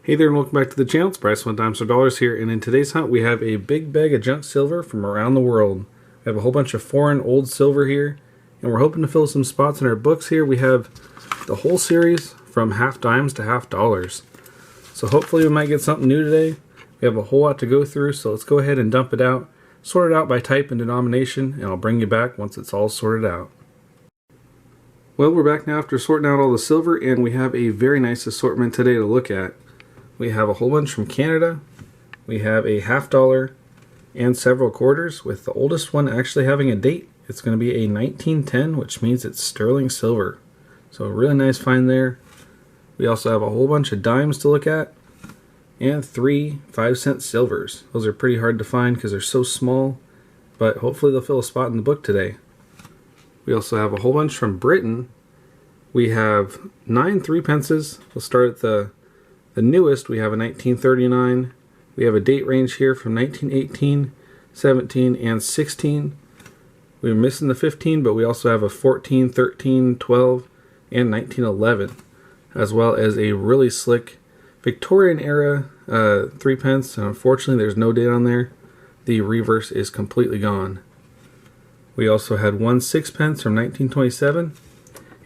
Hey there and welcome back to the channel. It's Bryce One Dimes or Dollars here, and in today's hunt we have a big bag of junk silver from around the world. We have a whole bunch of foreign old silver here, and we're hoping to fill some spots in our books here. We have the whole series from half dimes to half dollars. So hopefully we might get something new today. We have a whole lot to go through, so let's go ahead and dump it out. Sort it out by type and denomination, and I'll bring you back once it's all sorted out. Well, we're back now after sorting out all the silver, and we have a very nice assortment today to look at. We have a whole bunch from Canada. We have a half dollar and several quarters, with the oldest one actually having a date. It's going to be a 1910, which means it's sterling silver. So a really nice find there. We also have a whole bunch of dimes to look at, and 3 5-cent silvers. Those are pretty hard to find because they're so small, but hopefully they'll fill a spot in the book today. We also have a whole bunch from Britain. We have 9 3-pences. We'll start at the newest. We have a 1939. We have a date range here from 1918, 17, and 16. We're missing the 15, but we also have a 14, 13, 12, and 1911, as well as a really slick Victorian era 3-pence. And unfortunately, there's no date on there. The reverse is completely gone. We also had 1 6-pence from 1927,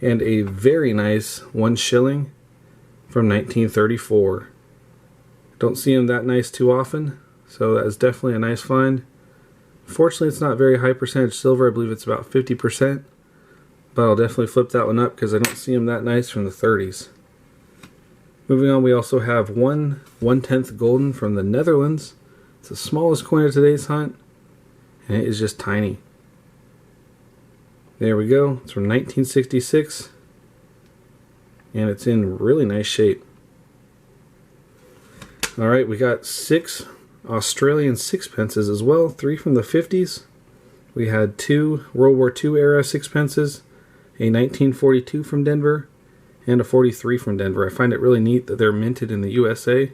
and a very nice 1 shilling from 1934. Don't see them that nice too often, so that is definitely a nice find. Fortunately, it's not very high percentage silver. I believe it's about 50%, but I'll definitely flip that one up because I don't see them that nice from the 30s. Moving on, we also have 1 1/10 golden from the Netherlands. It's the smallest coin of today's hunt, and it is just tiny. There we go. It's from 1966. And it's in really nice shape. Alright, we got 6 Australian 6-pences as well, 3 from the 50s. We had 2 World War II era 6-pences, a 1942 from Denver, and a 43 from Denver. I find it really neat that they're minted in the USA,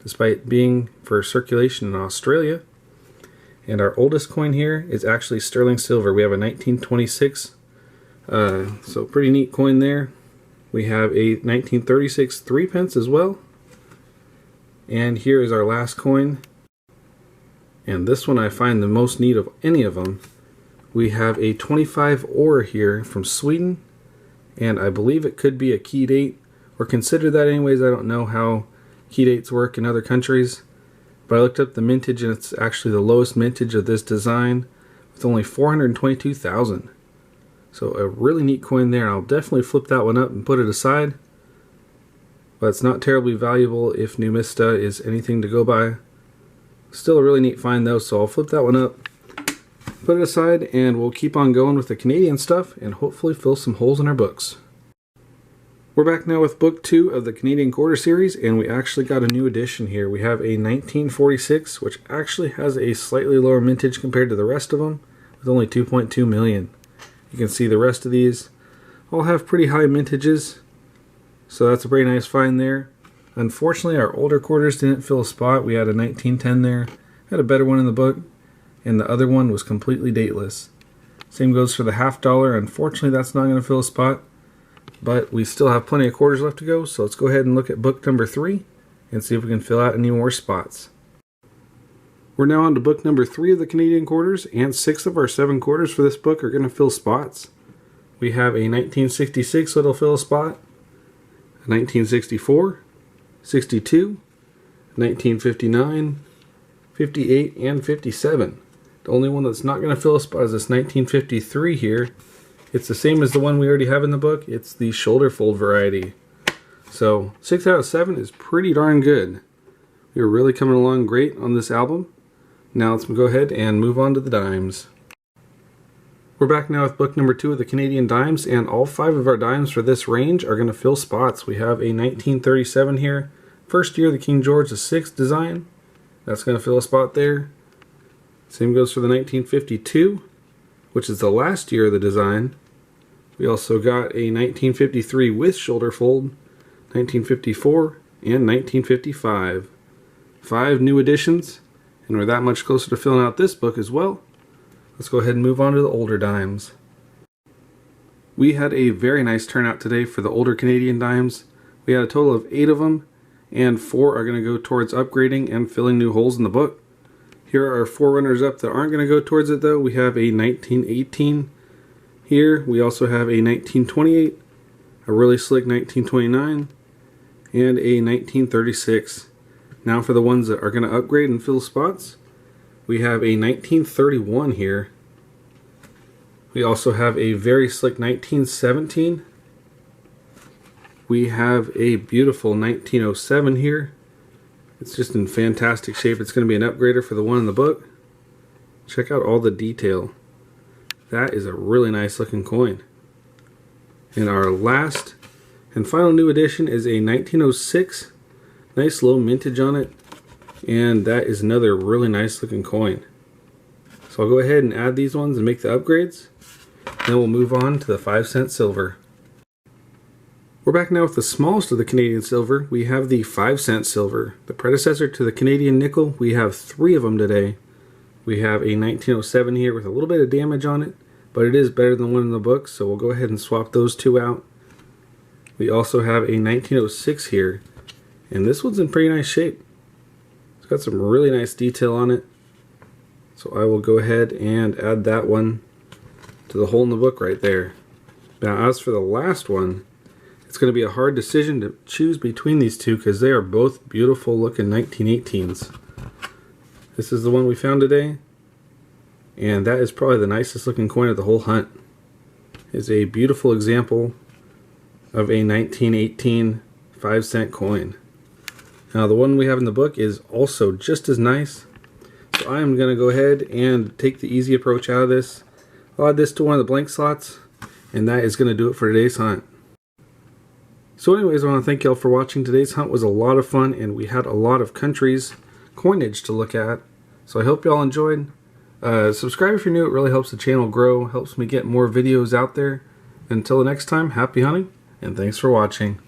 despite being for circulation in Australia. And our oldest coin here is actually sterling silver. We have a 1926, so pretty neat coin there. We have a 1936 3-pence as well. And here is our last coin. And this one I find the most neat of any of them. We have a 25 ore here from Sweden. And I believe it could be a key date, or consider that anyways. I don't know how key dates work in other countries. But I looked up the mintage, and it's actually the lowest mintage of this design, with only 422,000. So a really neat coin there. I'll definitely flip that one up and put it aside. But it's not terribly valuable if Numista is anything to go by. Still a really neat find though, so I'll flip that one up, put it aside, and we'll keep on going with the Canadian stuff and hopefully fill some holes in our books. We're back now with book 2 of the Canadian Quarter series, and we actually got a new edition here. We have a 1946, which actually has a slightly lower mintage compared to the rest of them, with only 2.2 million. You can see the rest of these all have pretty high mintages, so that's a very nice find there. Unfortunately, our older quarters didn't fill a spot. We had a 1910 there, had a better one in the book, and the other one was completely dateless. Same goes for the half dollar. Unfortunately, that's not going to fill a spot, but we still have plenty of quarters left to go, so let's go ahead and look at book number 3 and see if we can fill out any more spots. We're now on to book number 3 of the Canadian Quarters, and 6 of our 7 quarters for this book are going to fill spots. We have a 1966 that'll fill a spot, a 1964, 62, 1959, 58, and 57. The only one that's not going to fill a spot is this 1953 here. It's the same as the one we already have in the book. It's the shoulder fold variety. So 6 out of 7 is pretty darn good. We're really coming along great on this album. Now let's go ahead and move on to the dimes. We're back now with book number 2 of the Canadian Dimes, and all 5 of our dimes for this range are going to fill spots. We have a 1937 here, first year of the King George VI design. That's going to fill a spot there. Same goes for the 1952, which is the last year of the design. We also got a 1953 with shoulder fold, 1954, and 1955. 5 new additions, and we're that much closer to filling out this book as well. Let's go ahead and move on to the older dimes. We had a very nice turnout today for the older Canadian dimes. We had a total of 8 of them, and 4 are going to go towards upgrading and filling new holes in the book. Here are 4 runners up that aren't going to go towards it though. We have a 1918 here. We also have a 1928, a really slick 1929, and a 1936. Now for the ones that are going to upgrade and fill spots, we have a 1931 here. We also have a very slick 1917. We have a beautiful 1907 here. It's just in fantastic shape. It's going to be an upgrader for the one in the book. Check out all the detail. That is a really nice looking coin. And our last and final new addition is a 1906. Nice low mintage on it. And that is another really nice looking coin. So I'll go ahead and add these ones and make the upgrades. Then we'll move on to the 5-cent silver. We're back now with the smallest of the Canadian silver. We have the 5-cent silver. The predecessor to the Canadian nickel. We have 3 of them today. We have a 1907 here with a little bit of damage on it, but it is better than the one in the book, so we'll go ahead and swap those 2 out. We also have a 1906 here, and this one's in pretty nice shape. It's got some really nice detail on it, so I will go ahead and add that one to the hole in the book right there. Now as for the last one, it's going to be a hard decision to choose between these two because they are both beautiful looking 1918s. This is the one we found today, and that is probably the nicest looking coin of the whole hunt. It's a beautiful example of a 1918 5-cent coin. Now the one we have in the book is also just as nice, so I'm going to go ahead and take the easy approach out of this. I'll add this to one of the blank slots, and that is going to do it for today's hunt. So anyways, I want to thank y'all for watching. Today's hunt was a lot of fun, and we had a lot of countries' coinage to look at. So I hope y'all enjoyed. Subscribe if you're new. It really helps the channel grow, helps me get more videos out there. Until the next time, happy hunting, and thanks for watching.